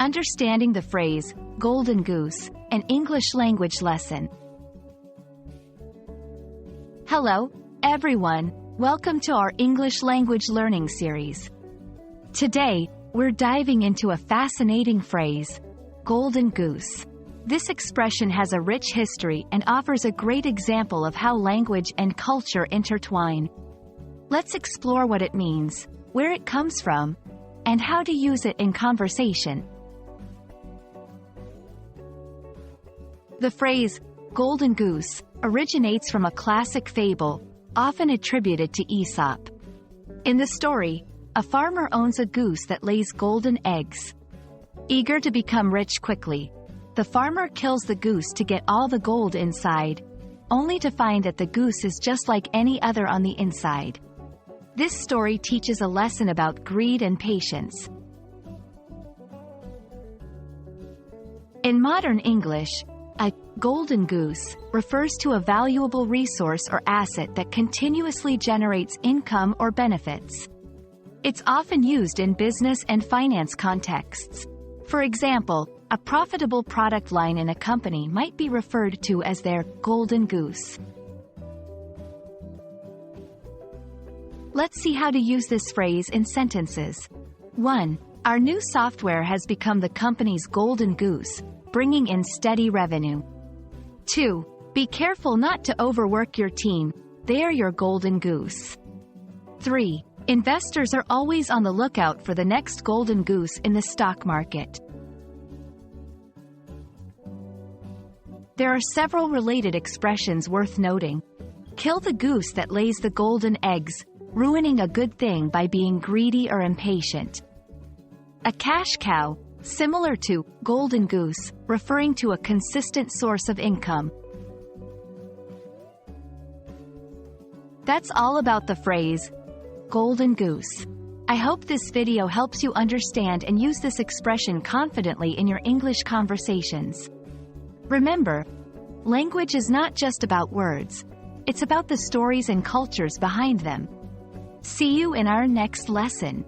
Understanding the phrase, Golden Goose, an English language lesson. Hello, everyone. Welcome to our English language learning series. Today, we're diving into a fascinating phrase, Golden Goose. This expression has a rich history and offers a great example of how language and culture intertwine. Let's explore what it means, where it comes from, and how to use it in conversation. The phrase, Golden Goose, originates from a classic fable, often attributed to Aesop. In the story, a farmer owns a goose that lays golden eggs. Eager to become rich quickly, the farmer kills the goose to get all the gold inside, only to find that the goose is just like any other on the inside. This story teaches a lesson about greed and patience. In modern English, a golden goose refers to a valuable resource or asset that continuously generates income or benefits. It's often used in business and finance contexts. For example, a profitable product line in a company might be referred to as their golden goose. Let's see how to use this phrase in sentences. 1. Our new software has become the company's golden goose, bringing in steady revenue. 2. Be careful not to overwork your team, they are your golden goose. 3. Investors are always on the lookout for the next golden goose in the stock market. There are several related expressions worth noting. Kill the goose that lays the golden eggs, ruining a good thing by being greedy or impatient. A cash cow, similar to golden goose, referring to a consistent source of income. That's all about the phrase, Golden Goose. I hope this video helps you understand and use this expression confidently in your English conversations. Remember, language is not just about words. It's about the stories and cultures behind them. See you in our next lesson.